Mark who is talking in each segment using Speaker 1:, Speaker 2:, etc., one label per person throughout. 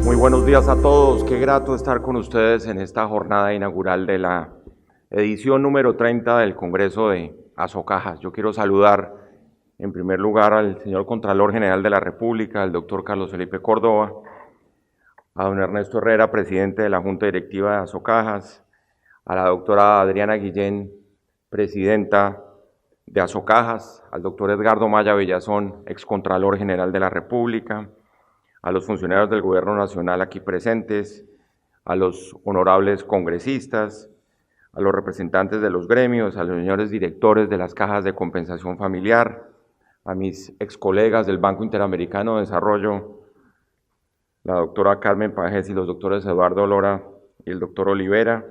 Speaker 1: Muy buenos días a todos, qué grato estar con ustedes en esta jornada inaugural de la edición número 30 del Congreso de Azocajas. Yo quiero saludar en primer lugar al señor Contralor General de la República, al doctor Carlos Felipe Córdoba, a don Ernesto Herrera, presidente de la Junta Directiva de Azocajas, a la doctora Adriana Guillén, presidenta de Azocajas, al doctor Edgardo Maya Villazón, excontralor general de la República, a los funcionarios del Gobierno Nacional aquí presentes, a los honorables congresistas, a los representantes de los gremios, a los señores directores de las cajas de compensación familiar, a mis excolegas del Banco Interamericano de Desarrollo, la doctora Carmen Pajés y los doctores Eduardo Lora y el doctor Olivera,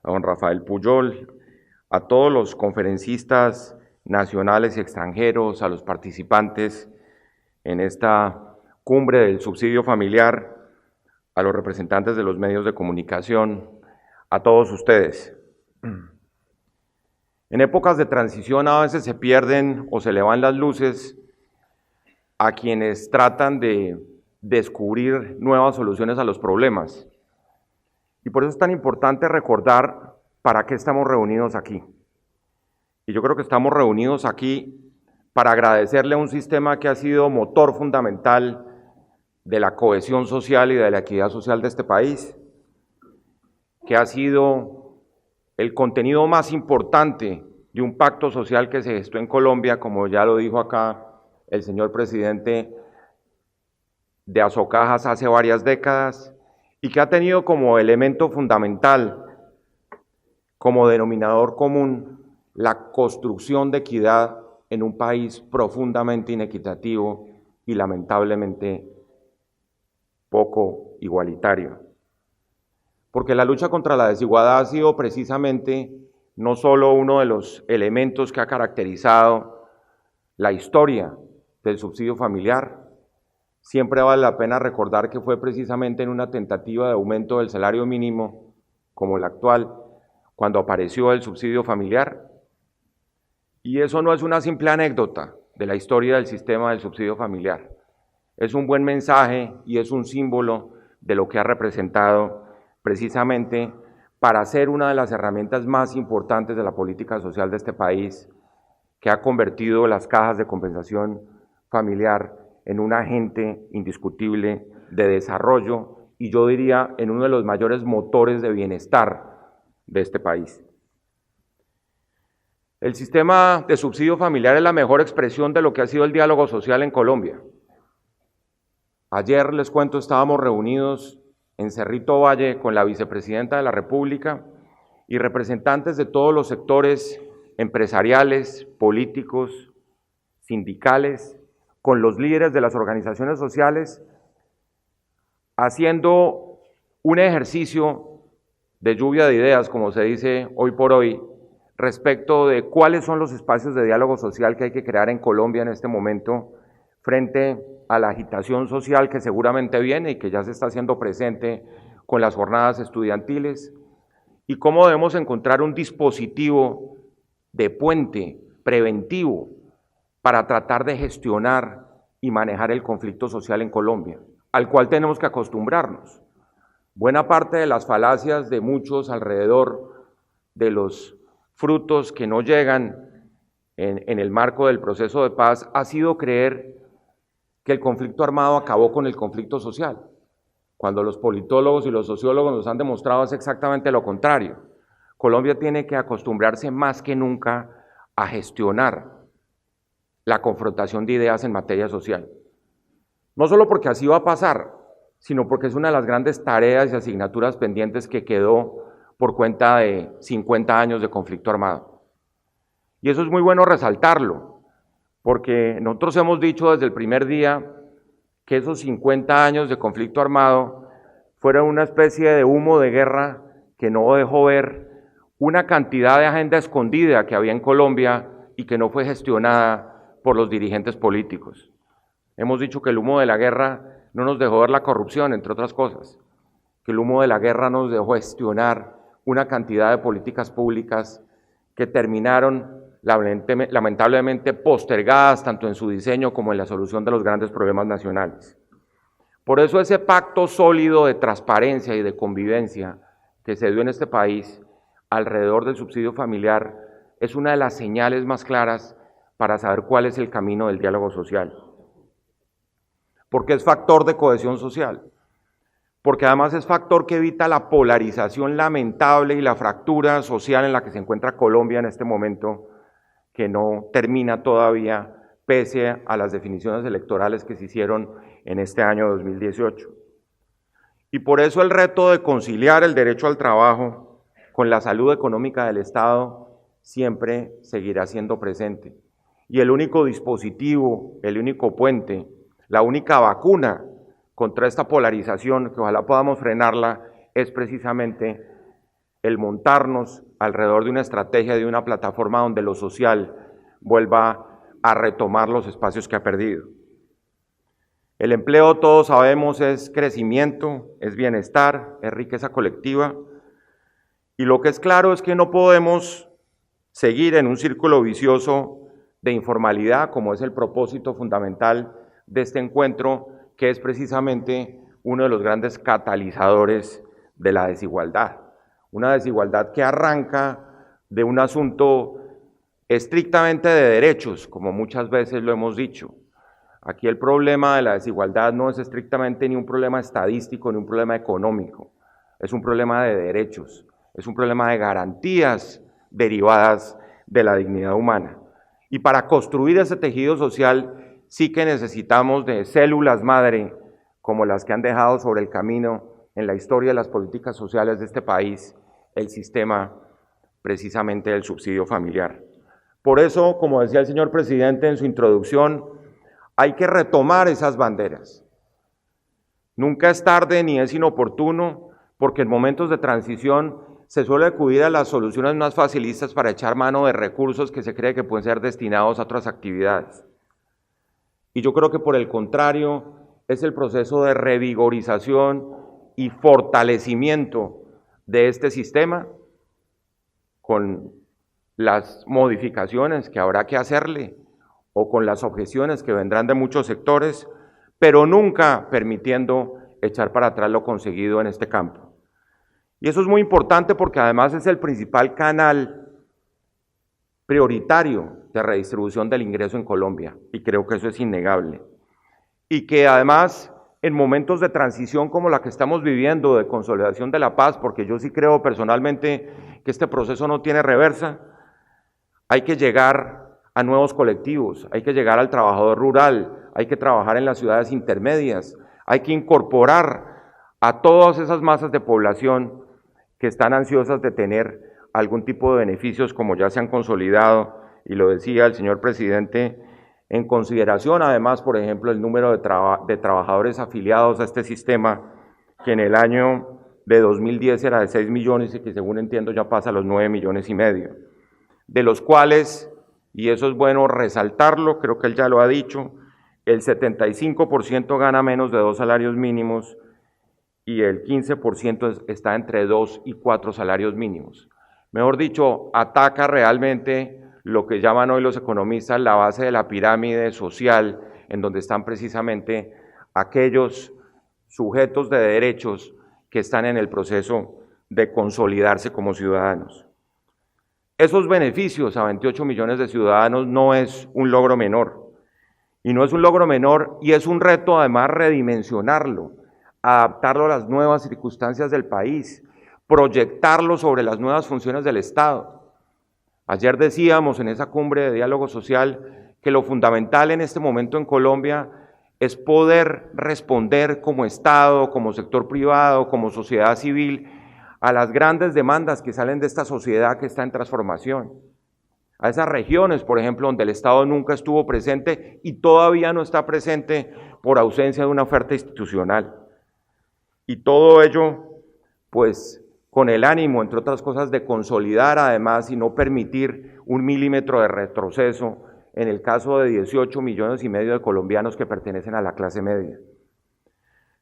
Speaker 1: a don Rafael Puyol, a todos los conferencistas nacionales y extranjeros, a los participantes en esta cumbre del subsidio familiar, a los representantes de los medios de comunicación, a todos ustedes. En épocas de transición a veces se pierden o se le van las luces a quienes tratan de descubrir nuevas soluciones a los problemas. Y por eso es tan importante recordar para qué estamos reunidos aquí. Y yo creo que estamos reunidos aquí para agradecerle a un sistema que ha sido motor fundamental de la cohesión social y de la equidad social de este país, que ha sido el contenido más importante de un pacto social que se gestó en Colombia, como ya lo dijo acá el señor presidente de Azocajas hace varias décadas, y que ha tenido como elemento fundamental, como denominador común, la construcción de equidad en un país profundamente inequitativo y lamentablemente poco igualitario. Porque la lucha contra la desigualdad ha sido precisamente no solo uno de los elementos que ha caracterizado la historia del subsidio familiar. Siempre vale la pena recordar que fue precisamente en una tentativa de aumento del salario mínimo, como la actual, cuando apareció el subsidio familiar. Y eso no es una simple anécdota de la historia del sistema del subsidio familiar. Es un buen mensaje y es un símbolo de lo que ha representado precisamente para ser una de las herramientas más importantes de la política social de este país, que ha convertido las cajas de compensación familiar en un agente indiscutible de desarrollo y yo diría en uno de los mayores motores de bienestar de este país. El sistema de subsidio familiar es la mejor expresión de lo que ha sido el diálogo social en Colombia. Ayer, les cuento, estábamos reunidos en Cerrito Valle con la vicepresidenta de la República y representantes de todos los sectores empresariales, políticos, sindicales, con los líderes de las organizaciones sociales, haciendo un ejercicio de lluvia de ideas, como se dice hoy por hoy, respecto de cuáles son los espacios de diálogo social que hay que crear en Colombia en este momento, frente a la agitación social que seguramente viene y que ya se está haciendo presente con las jornadas estudiantiles, y cómo debemos encontrar un dispositivo de puente preventivo para tratar de gestionar y manejar el conflicto social en Colombia, al cual tenemos que acostumbrarnos. Buena parte de las falacias de muchos alrededor de los frutos que no llegan en el marco del proceso de paz ha sido creer que el conflicto armado acabó con el conflicto social, cuando los politólogos y los sociólogos nos han demostrado es exactamente lo contrario. Colombia tiene que acostumbrarse más que nunca a gestionar la confrontación de ideas en materia social. No solo porque así va a pasar, sino porque es una de las grandes tareas y asignaturas pendientes que quedó por cuenta de 50 años de conflicto armado. Y eso es muy bueno resaltarlo, porque nosotros hemos dicho desde el primer día que esos 50 años de conflicto armado fueron una especie de humo de guerra que no dejó ver una cantidad de agenda escondida que había en Colombia y que no fue gestionada por los dirigentes políticos. Hemos dicho que el humo de la guerra no nos dejó ver la corrupción, entre otras cosas, que el humo de la guerra nos dejó gestionar una cantidad de políticas públicas que terminaron lamentablemente postergadas tanto en su diseño como en la solución de los grandes problemas nacionales. Por eso ese pacto sólido de transparencia y de convivencia que se dio en este país alrededor del subsidio familiar es una de las señales más claras para saber cuál es el camino del diálogo social. Porque es factor de cohesión social, porque además es factor que evita la polarización lamentable y la fractura social en la que se encuentra Colombia en este momento, que no termina todavía pese a las definiciones electorales que se hicieron en este año 2018. Y por eso el reto de conciliar el derecho al trabajo con la salud económica del Estado siempre seguirá siendo presente. Y el único dispositivo, el único puente, la única vacuna contra esta polarización, que ojalá podamos frenarla, es precisamente el montarnos alrededor de una estrategia, de una plataforma donde lo social vuelva a retomar los espacios que ha perdido. El empleo, todos sabemos, es crecimiento, es bienestar, es riqueza colectiva, y lo que es claro es que no podemos seguir en un círculo vicioso de informalidad, como es el propósito fundamental de este encuentro, que es precisamente uno de los grandes catalizadores de la desigualdad. Una desigualdad que arranca de un asunto estrictamente de derechos, como muchas veces lo hemos dicho. Aquí el problema de la desigualdad no es estrictamente ni un problema estadístico ni un problema económico, es un problema de derechos, es un problema de garantías derivadas de la dignidad humana. Y para construir ese tejido social sí que necesitamos de células madre como las que han dejado sobre el camino en la historia de las políticas sociales de este país el sistema precisamente del subsidio familiar. Por eso, como decía el señor presidente en su introducción, hay que retomar esas banderas. Nunca es tarde ni es inoportuno, porque en momentos de transición se suele acudir a las soluciones más facilistas para echar mano de recursos que se cree que pueden ser destinados a otras actividades. Y yo creo que por el contrario, es el proceso de revigorización y fortalecimiento de este sistema, con las modificaciones que habrá que hacerle, o con las objeciones que vendrán de muchos sectores, pero nunca permitiendo echar para atrás lo conseguido en este campo. Y eso es muy importante porque además es el principal canal prioritario de redistribución del ingreso en Colombia, y creo que eso es innegable. Y que además, en momentos de transición como la que estamos viviendo, de consolidación de la paz, porque yo sí creo personalmente que este proceso no tiene reversa, hay que llegar a nuevos colectivos, hay que llegar al trabajador rural, hay que trabajar en las ciudades intermedias, hay que incorporar a todas esas masas de población que están ansiosas de tener algún tipo de beneficios como ya se han consolidado, y lo decía el señor presidente, en consideración además, por ejemplo, el número de trabajadores afiliados a este sistema, que en el año de 2010 era de 6 millones y que según entiendo ya pasa a los 9,5 millones, de los cuales, y eso es bueno resaltarlo, creo que él ya lo ha dicho, el 75% gana menos de 2 salarios mínimos y el 15% está entre 2 y 4 salarios mínimos. Mejor dicho, ataca realmente lo que llaman hoy los economistas la base de la pirámide social, en donde están precisamente aquellos sujetos de derechos que están en el proceso de consolidarse como ciudadanos. Esos beneficios a 28 millones de ciudadanos no es un logro menor, y no es un logro menor, y es un reto además redimensionarlo, adaptarlo a las nuevas circunstancias del país, proyectarlo sobre las nuevas funciones del Estado. Ayer decíamos en esa cumbre de diálogo social que lo fundamental en este momento en Colombia es poder responder como Estado, como sector privado, como sociedad civil, a las grandes demandas que salen de esta sociedad que está en transformación. A esas regiones, por ejemplo, donde el Estado nunca estuvo presente y todavía no está presente por ausencia de una oferta institucional. Y todo ello, pues, con el ánimo, entre otras cosas, de consolidar además y no permitir un milímetro de retroceso en el caso de 18,5 millones de colombianos que pertenecen a la clase media.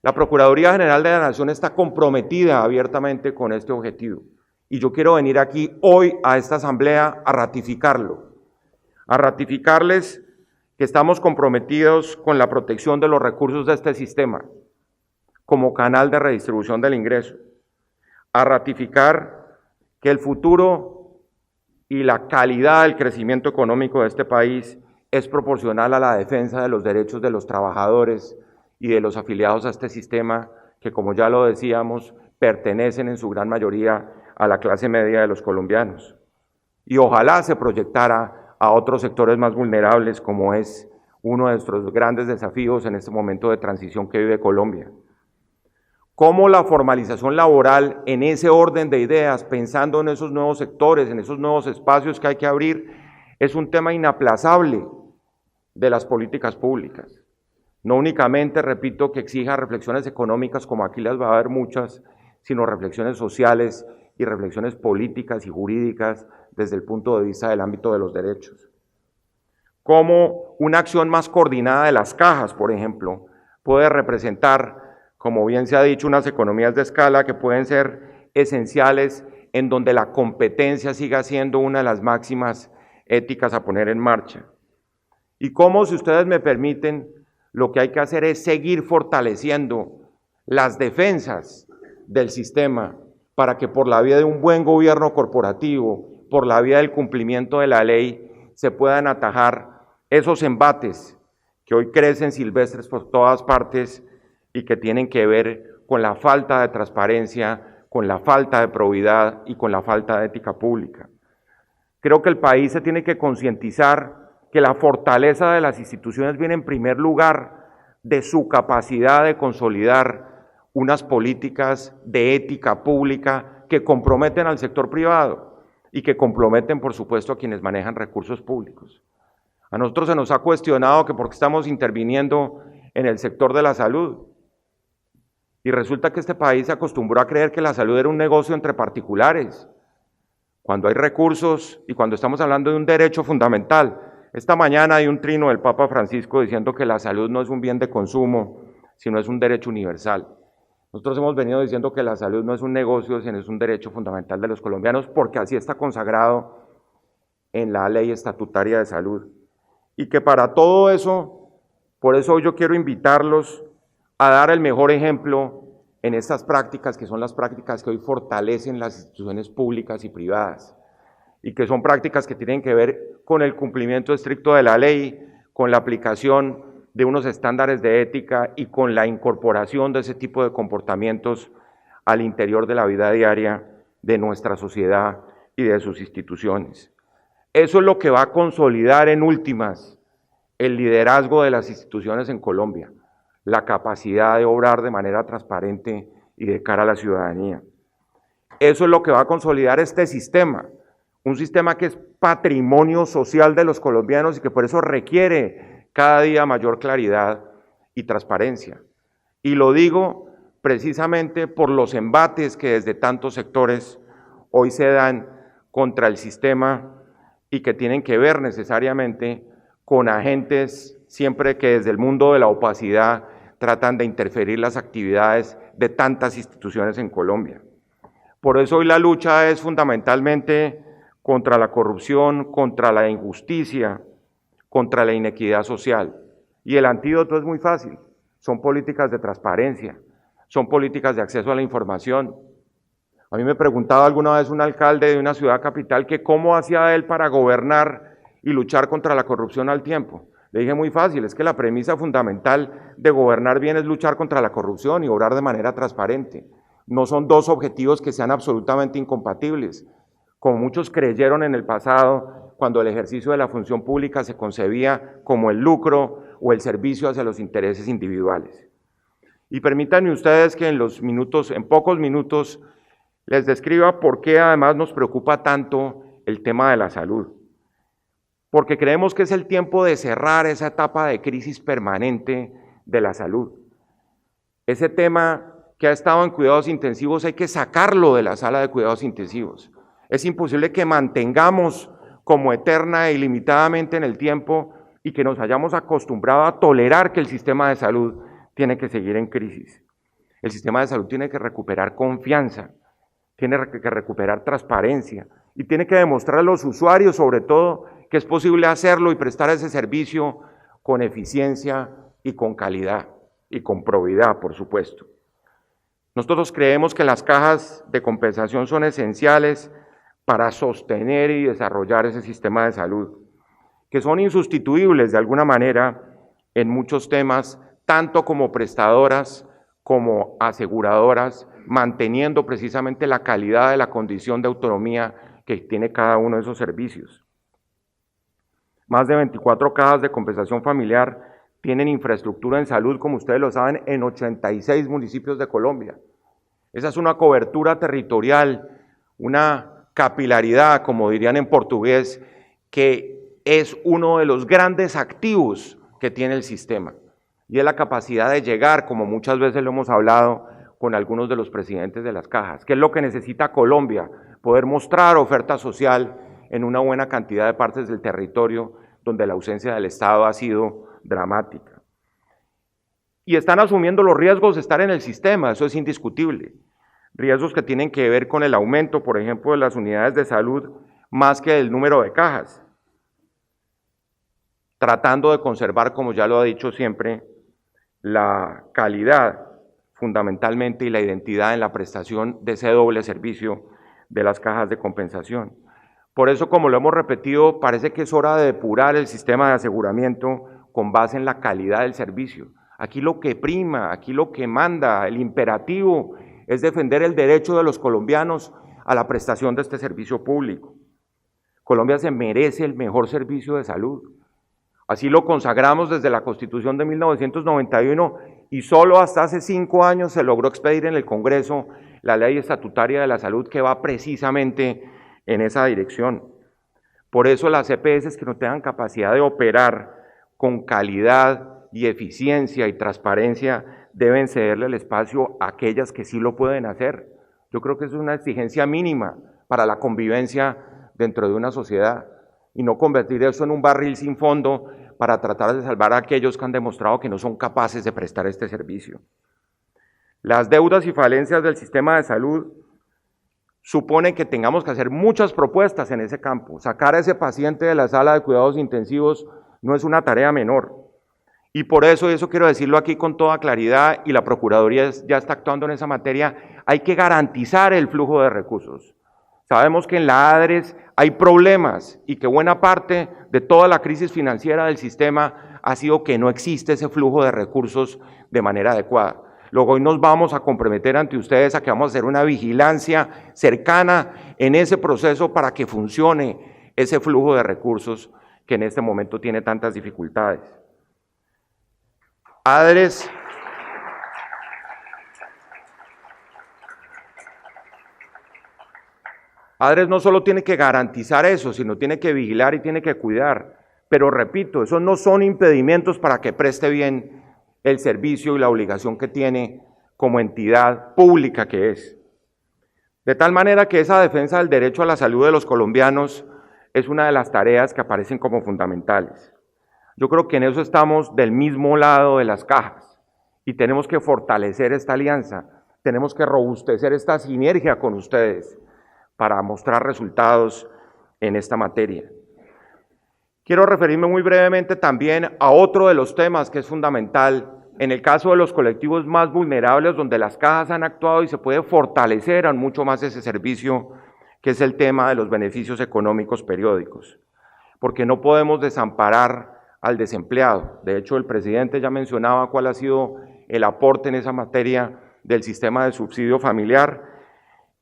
Speaker 1: La Procuraduría General de la Nación está comprometida abiertamente con este objetivo Y yo quiero venir aquí hoy a esta asamblea a ratificarlo, a ratificarles que estamos comprometidos con la protección de los recursos de este sistema como canal de redistribución del ingreso, a ratificar que el futuro y la calidad del crecimiento económico de este país es proporcional a la defensa de los derechos de los trabajadores y de los afiliados a este sistema que, como ya lo decíamos, pertenecen en su gran mayoría a la clase media de los colombianos. Y ojalá se proyectara a otros sectores más vulnerables, como es uno de nuestros grandes desafíos en este momento de transición que vive Colombia. Cómo la formalización laboral en ese orden de ideas, pensando en esos nuevos sectores, en esos nuevos espacios que hay que abrir, es un tema inaplazable de las políticas públicas. No únicamente, repito, que exija reflexiones económicas, como aquí las va a haber muchas, sino reflexiones sociales y reflexiones políticas y jurídicas desde el punto de vista del ámbito de los derechos. Cómo una acción más coordinada de las cajas, por ejemplo, puede representar, como bien se ha dicho, unas economías de escala que pueden ser esenciales en donde la competencia siga siendo una de las máximas éticas a poner en marcha. Y cómo, si ustedes me permiten, lo que hay que hacer es seguir fortaleciendo las defensas del sistema para que por la vía de un buen gobierno corporativo, por la vía del cumplimiento de la ley, se puedan atajar esos embates que hoy crecen silvestres por todas partes y que tienen que ver con la falta de transparencia, con la falta de probidad y con la falta de ética pública. Creo que el país se tiene que concientizar que la fortaleza de las instituciones viene en primer lugar de su capacidad de consolidar unas políticas de ética pública que comprometen al sector privado y que comprometen, por supuesto, a quienes manejan recursos públicos. A nosotros se nos ha cuestionado que por qué estamos interviniendo en el sector de la salud. Y resulta que este país se acostumbró a creer que la salud era un negocio entre particulares, cuando hay recursos y cuando estamos hablando de un derecho fundamental. Esta mañana hay un trino del Papa Francisco diciendo que la salud no es un bien de consumo, sino es un derecho universal. Nosotros hemos venido diciendo que la salud no es un negocio, sino es un derecho fundamental de los colombianos, porque así está consagrado en la ley estatutaria de salud. Y que para todo eso, por eso hoy yo quiero invitarlos a dar el mejor ejemplo en estas prácticas, que son las prácticas que hoy fortalecen las instituciones públicas y privadas, y que son prácticas que tienen que ver con el cumplimiento estricto de la ley, con la aplicación de unos estándares de ética y con la incorporación de ese tipo de comportamientos al interior de la vida diaria de nuestra sociedad y de sus instituciones. Eso es lo que va a consolidar en últimas el liderazgo de las instituciones en Colombia, la capacidad de obrar de manera transparente y de cara a la ciudadanía. Eso es lo que va a consolidar este sistema, un sistema que es patrimonio social de los colombianos y que por eso requiere cada día mayor claridad y transparencia. Y lo digo precisamente por los embates que desde tantos sectores hoy se dan contra el sistema y que tienen que ver necesariamente con agentes siempre que desde el mundo de la opacidad tratan de interferir las actividades de tantas instituciones en Colombia. Por eso hoy la lucha es fundamentalmente contra la corrupción, contra la injusticia, contra la inequidad social. Y el antídoto es muy fácil, son políticas de transparencia, son políticas de acceso a la información. A mí me preguntaba alguna vez un alcalde de una ciudad capital que cómo hacía él para gobernar y luchar contra la corrupción al tiempo. Le dije muy fácil, es que la premisa fundamental de gobernar bien es luchar contra la corrupción y obrar de manera transparente. No son dos objetivos que sean absolutamente incompatibles, como muchos creyeron en el pasado cuando el ejercicio de la función pública se concebía como el lucro o el servicio hacia los intereses individuales. Y permítanme ustedes que en pocos minutos, les describa por qué además nos preocupa tanto el tema de la salud. Porque creemos que es el tiempo de cerrar esa etapa de crisis permanente de la salud. Ese tema que ha estado en cuidados intensivos hay que sacarlo de la sala de cuidados intensivos. Es imposible que mantengamos como eterna e ilimitadamente en el tiempo y que nos hayamos acostumbrado a tolerar que el sistema de salud tiene que seguir en crisis. El sistema de salud tiene que recuperar confianza, tiene que recuperar transparencia y tiene que demostrar a los usuarios, sobre todo, que es posible hacerlo y prestar ese servicio con eficiencia y con calidad y con probidad, por supuesto. Nosotros creemos que las cajas de compensación son esenciales para sostener y desarrollar ese sistema de salud, que son insustituibles de alguna manera en muchos temas, tanto como prestadoras como aseguradoras, manteniendo precisamente la calidad de la condición de autonomía que tiene cada uno de esos servicios. Más de 24 cajas de compensación familiar tienen infraestructura en salud, como ustedes lo saben, en 86 municipios de Colombia. Esa es una cobertura territorial, una capilaridad, como dirían en portugués, que es uno de los grandes activos que tiene el sistema. Y es la capacidad de llegar, como muchas veces lo hemos hablado con algunos de los presidentes de las cajas, que es lo que necesita Colombia, poder mostrar oferta social en una buena cantidad de partes del territorio donde la ausencia del Estado ha sido dramática. Y están asumiendo los riesgos de estar en el sistema, eso es indiscutible. Riesgos que tienen que ver con el aumento, por ejemplo, de las unidades de salud, más que del número de cajas, tratando de conservar, como ya lo ha dicho siempre, la calidad fundamentalmente y la identidad en la prestación de ese doble servicio de las cajas de compensación. Por eso, como lo hemos repetido, parece que es hora de depurar el sistema de aseguramiento con base en la calidad del servicio. Aquí lo que prima, aquí lo que manda, el imperativo es defender el derecho de los colombianos a la prestación de este servicio público. Colombia se merece el mejor servicio de salud. Así lo consagramos desde la Constitución de 1991 y solo hasta hace 5 años se logró expedir en el Congreso la Ley Estatutaria de la Salud que va precisamente en esa dirección. Por eso las EPS que no tengan capacidad de operar con calidad y eficiencia y transparencia deben cederle el espacio a aquellas que sí lo pueden hacer. Yo creo que es una exigencia mínima para la convivencia dentro de una sociedad y no convertir eso en un barril sin fondo para tratar de salvar a aquellos que han demostrado que no son capaces de prestar este servicio. Las deudas y falencias del sistema de salud supone que tengamos que hacer muchas propuestas en ese campo. Sacar a ese paciente de la sala de cuidados intensivos no es una tarea menor. Y por eso, y eso quiero decirlo aquí con toda claridad, y la Procuraduría ya está actuando en esa materia, hay que garantizar el flujo de recursos. Sabemos que en la ADRES hay problemas y que buena parte de toda la crisis financiera del sistema ha sido que no existe ese flujo de recursos de manera adecuada. Luego hoy nos vamos a comprometer ante ustedes a que vamos a hacer una vigilancia cercana en ese proceso para que funcione ese flujo de recursos que en este momento tiene tantas dificultades. ADRES no solo tiene que garantizar eso, sino tiene que vigilar y tiene que cuidar. Pero repito, esos no son impedimentos para que preste bien el servicio y la obligación que tiene como entidad pública que es. De tal manera que esa defensa del derecho a la salud de los colombianos es una de las tareas que aparecen como fundamentales. Yo creo que en eso estamos del mismo lado de las cajas y tenemos que fortalecer esta alianza, tenemos que robustecer esta sinergia con ustedes para mostrar resultados en esta materia. Quiero referirme muy brevemente también a otro de los temas que es fundamental en el caso de los colectivos más vulnerables, donde las cajas han actuado y se puede fortalecer aún mucho más ese servicio, que es el tema de los beneficios económicos periódicos, porque no podemos desamparar al desempleado. De hecho, el presidente ya mencionaba cuál ha sido el aporte en esa materia del sistema de subsidio familiar,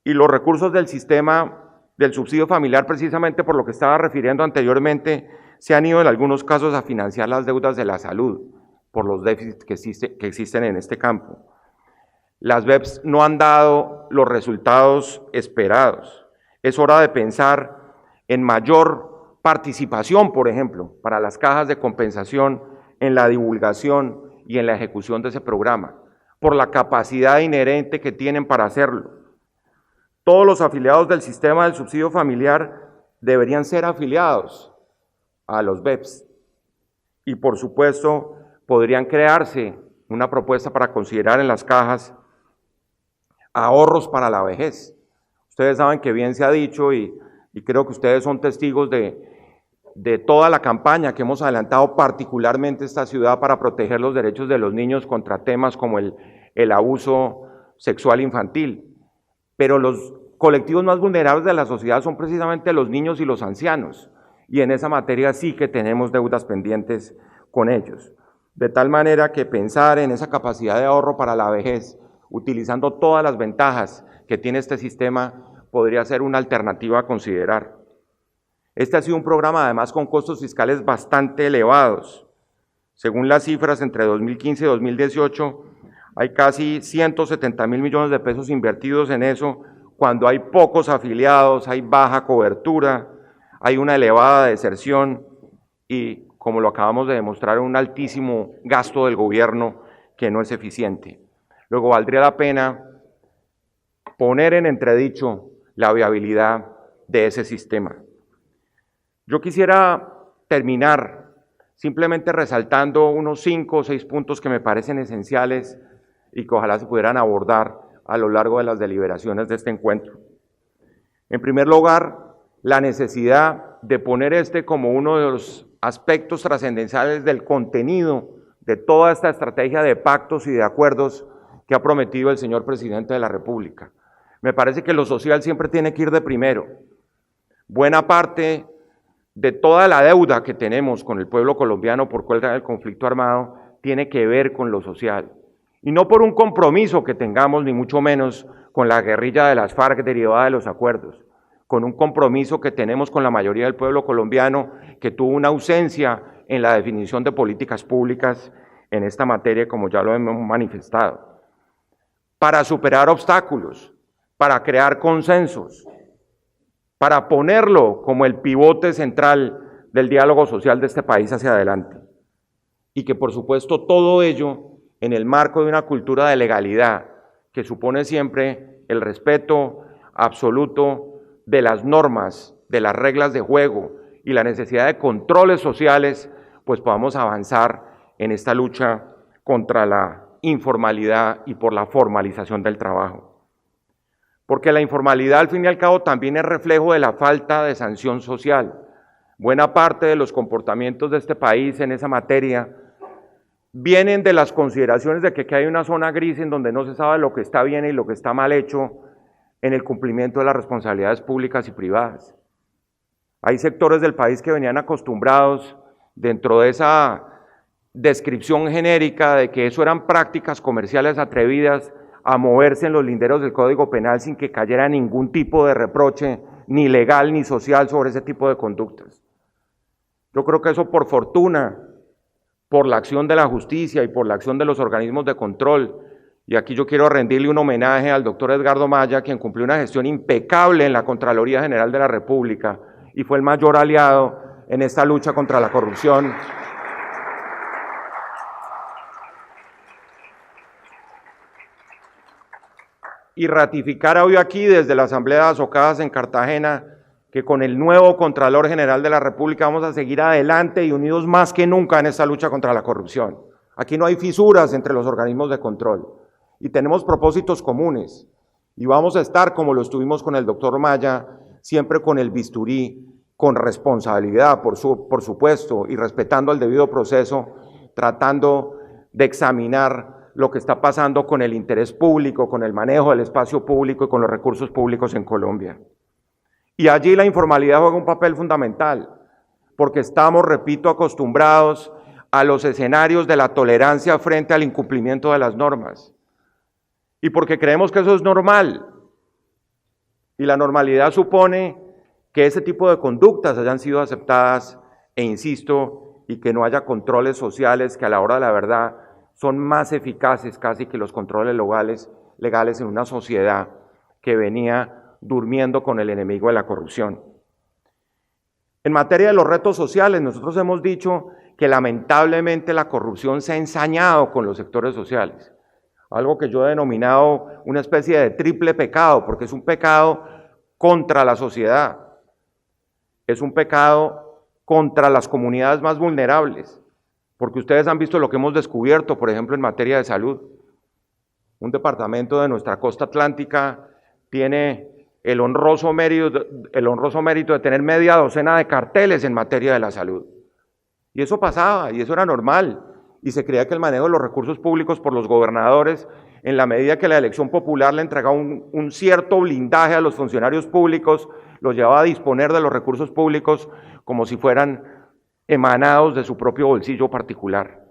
Speaker 1: y los recursos del sistema del subsidio familiar, precisamente por lo que estaba refiriendo anteriormente, se han ido en algunos casos a financiar las deudas de la salud, por los déficits que existen en este campo. Las BEPS no han dado los resultados esperados. Es hora de pensar en mayor participación, por ejemplo, para las cajas de compensación en la divulgación y en la ejecución de ese programa, por la capacidad inherente que tienen para hacerlo. Todos los afiliados del sistema del subsidio familiar deberían ser afiliados a los BEPS y, por supuesto, podrían crearse una propuesta para considerar en las cajas ahorros para la vejez. Ustedes saben que bien se ha dicho y creo que ustedes son testigos de toda la campaña que hemos adelantado, particularmente esta ciudad, para proteger los derechos de los niños contra temas como el abuso sexual infantil. Pero los colectivos más vulnerables de la sociedad son precisamente los niños y los ancianos, y en esa materia sí que tenemos deudas pendientes con ellos. De tal manera que pensar en esa capacidad de ahorro para la vejez, utilizando todas las ventajas que tiene este sistema, podría ser una alternativa a considerar. Este ha sido un programa además con costos fiscales bastante elevados. Según las cifras, entre 2015 y 2018 hay casi 170.000 millones de pesos invertidos en eso, cuando hay pocos afiliados, hay baja cobertura, hay una elevada deserción y, como lo acabamos de demostrar, un altísimo gasto del gobierno que no es eficiente. Luego valdría la pena poner en entredicho la viabilidad de ese sistema. Yo quisiera terminar simplemente resaltando unos 5 o 6 puntos que me parecen esenciales y que ojalá se pudieran abordar a lo largo de las deliberaciones de este encuentro. En primer lugar, la necesidad de poner como uno de los aspectos trascendentales del contenido de toda esta estrategia de pactos y de acuerdos que ha prometido el señor presidente de la República. Me parece que lo social siempre tiene que ir de primero. Buena parte de toda la deuda que tenemos con el pueblo colombiano por cuenta del conflicto armado tiene que ver con lo social. Y no por un compromiso que tengamos, ni mucho menos con la guerrilla de las FARC derivada de los acuerdos, con un compromiso que tenemos con la mayoría del pueblo colombiano que tuvo una ausencia en la definición de políticas públicas en esta materia, como ya lo hemos manifestado. Para superar obstáculos, para crear consensos, para ponerlo como el pivote central del diálogo social de este país hacia adelante. Y que por supuesto todo ello en el marco de una cultura de legalidad que supone siempre el respeto absoluto de las normas, de las reglas de juego y la necesidad de controles sociales, pues podamos avanzar en esta lucha contra la informalidad y por la formalización del trabajo. Porque la informalidad, al fin y al cabo, también es reflejo de la falta de sanción social. Buena parte de los comportamientos de este país en esa materia vienen de las consideraciones de que aquí hay una zona gris en donde no se sabe lo que está bien y lo que está mal hecho en el cumplimiento de las responsabilidades públicas y privadas. Hay sectores del país que venían acostumbrados, dentro de esa descripción genérica de que eso eran prácticas comerciales atrevidas, a moverse en los linderos del Código Penal sin que cayera ningún tipo de reproche, ni legal ni social, sobre ese tipo de conductas. Yo creo que eso, por fortuna, por la acción de la justicia y por la acción de los organismos de control, y aquí yo quiero rendirle un homenaje al doctor Edgardo Maya, quien cumplió una gestión impecable en la Contraloría General de la República y fue el mayor aliado en esta lucha contra la corrupción. Y ratificar hoy aquí desde la Asamblea de Azocadas en Cartagena que con el nuevo Contralor General de la República vamos a seguir adelante y unidos más que nunca en esta lucha contra la corrupción. Aquí no hay fisuras entre los organismos de control y tenemos propósitos comunes y vamos a estar, como lo estuvimos con el doctor Maya, siempre con el bisturí, con responsabilidad, por supuesto, y respetando el debido proceso, tratando de examinar lo que está pasando con el interés público, con el manejo del espacio público y con los recursos públicos en Colombia. Y allí la informalidad juega un papel fundamental, porque estamos, repito, acostumbrados a los escenarios de la tolerancia frente al incumplimiento de las normas. Y porque creemos que eso es normal. Y la normalidad supone que ese tipo de conductas hayan sido aceptadas, e insisto, y que no haya controles sociales que a la hora de la verdad son más eficaces casi que los controles legales en una sociedad que venía durmiendo con el enemigo de la corrupción. En materia de los retos sociales, nosotros hemos dicho que lamentablemente la corrupción se ha ensañado con los sectores sociales, algo que yo he denominado una especie de triple pecado, porque es un pecado contra la sociedad, es un pecado contra las comunidades más vulnerables, porque ustedes han visto lo que hemos descubierto, por ejemplo, en materia de salud. Un departamento de nuestra costa atlántica tiene el honroso mérito de tener media docena de carteles en materia de la salud. Y eso pasaba, y eso era normal, y se creía que el manejo de los recursos públicos por los gobernadores, en la medida que la elección popular le entregaba un cierto blindaje a los funcionarios públicos, los llevaba a disponer de los recursos públicos como si fueran emanados de su propio bolsillo particular.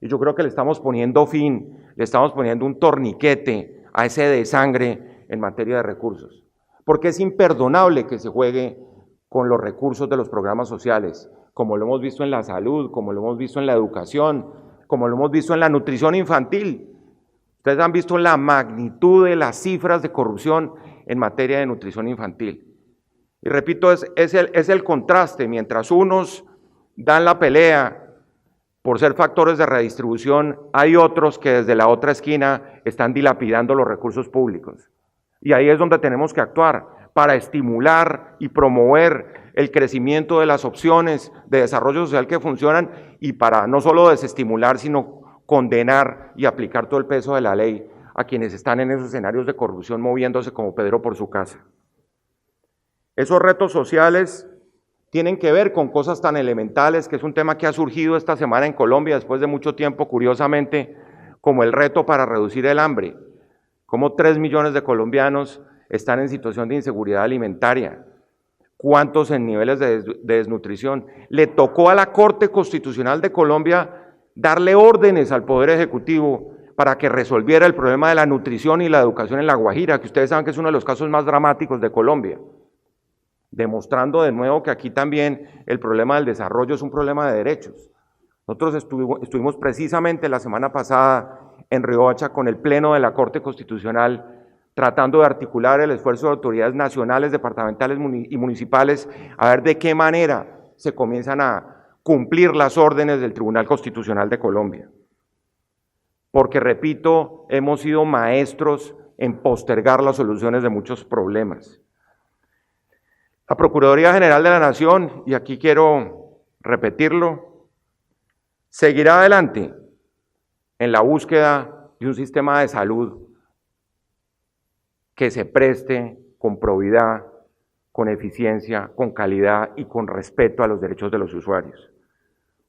Speaker 1: Y yo creo que le estamos poniendo fin, le estamos poniendo un torniquete a ese desangre en materia de recursos. Porque es imperdonable que se juegue con los recursos de los programas sociales, como lo hemos visto en la salud, como lo hemos visto en la educación, como lo hemos visto en la nutrición infantil. Ustedes han visto la magnitud de las cifras de corrupción en materia de nutrición infantil. Y repito, es el contraste. Mientras unos dan la pelea por ser factores de redistribución, hay otros que desde la otra esquina están dilapidando los recursos públicos. Y ahí es donde tenemos que actuar para estimular y promover el crecimiento de las opciones de desarrollo social que funcionan y para no solo desestimular, sino condenar y aplicar todo el peso de la ley a quienes están en esos escenarios de corrupción moviéndose como Pedro por su casa. Esos retos sociales tienen que ver con cosas tan elementales, que es un tema que ha surgido esta semana en Colombia después de mucho tiempo, curiosamente, como el reto para reducir el hambre. Como 3 millones de colombianos están en situación de inseguridad alimentaria. ¿Cuántos en niveles de desnutrición? Le tocó a la Corte Constitucional de Colombia darle órdenes al Poder Ejecutivo para que resolviera el problema de la nutrición y la educación en La Guajira, que ustedes saben que es uno de los casos más dramáticos de Colombia, demostrando de nuevo que aquí también el problema del desarrollo es un problema de derechos. Nosotros estuvimos precisamente la semana pasada en Riohacha con el Pleno de la Corte Constitucional tratando de articular el esfuerzo de autoridades nacionales, departamentales y municipales a ver de qué manera se comienzan a cumplir las órdenes del Tribunal Constitucional de Colombia. Porque, repito, hemos sido maestros en postergar las soluciones de muchos problemas. La Procuraduría General de la Nación, y aquí quiero repetirlo, seguirá adelante en la búsqueda de un sistema de salud que se preste con probidad, con eficiencia, con calidad y con respeto a los derechos de los usuarios.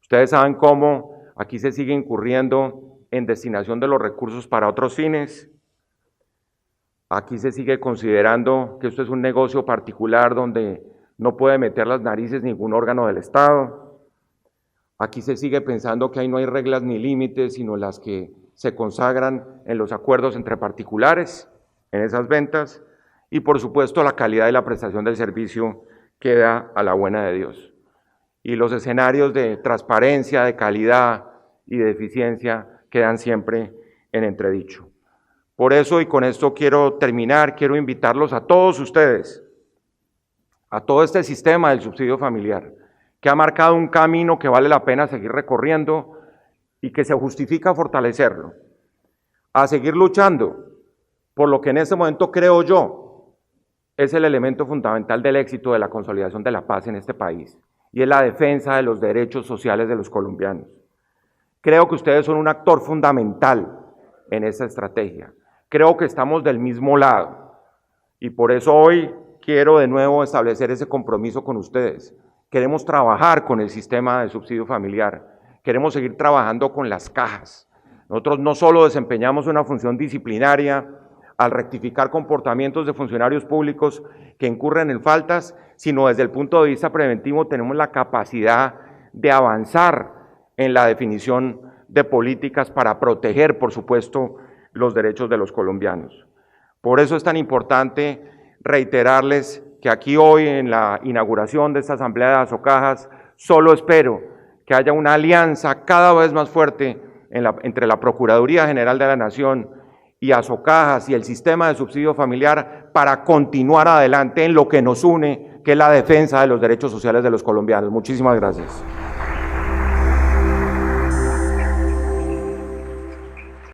Speaker 1: Ustedes saben cómo aquí se sigue incurriendo en destinación de los recursos para otros fines. Aquí se sigue considerando que esto es un negocio particular donde no puede meter las narices ningún órgano del Estado. Aquí se sigue pensando que ahí no hay reglas ni límites, sino las que se consagran en los acuerdos entre particulares, en esas ventas, y por supuesto la calidad y la prestación del servicio queda a la buena de Dios. Y los escenarios de transparencia, de calidad y de eficiencia quedan siempre en entredicho. Por eso, y con esto quiero terminar, quiero invitarlos a todos ustedes, a todo este sistema del subsidio familiar, que ha marcado un camino que vale la pena seguir recorriendo y que se justifica fortalecerlo, a seguir luchando por lo que en este momento creo yo es el elemento fundamental del éxito de la consolidación de la paz en este país, y es la defensa de los derechos sociales de los colombianos. Creo que ustedes son un actor fundamental en esta estrategia. Creo que estamos del mismo lado, y por eso hoy quiero de nuevo establecer ese compromiso con ustedes. Queremos trabajar con el sistema de subsidio familiar, queremos seguir trabajando con las cajas. Nosotros no solo desempeñamos una función disciplinaria al rectificar comportamientos de funcionarios públicos que incurren en faltas, sino desde el punto de vista preventivo tenemos la capacidad de avanzar en la definición de políticas para proteger, por supuesto, los derechos de los colombianos. Por eso es tan importante reiterarles que aquí hoy en la inauguración de esta asamblea de Asocajas, solo espero que haya una alianza cada vez más fuerte entre la Procuraduría General de la Nación y Asocajas y el sistema de subsidio familiar para continuar adelante en lo que nos une, que es la defensa de los derechos sociales de los colombianos. Muchísimas gracias.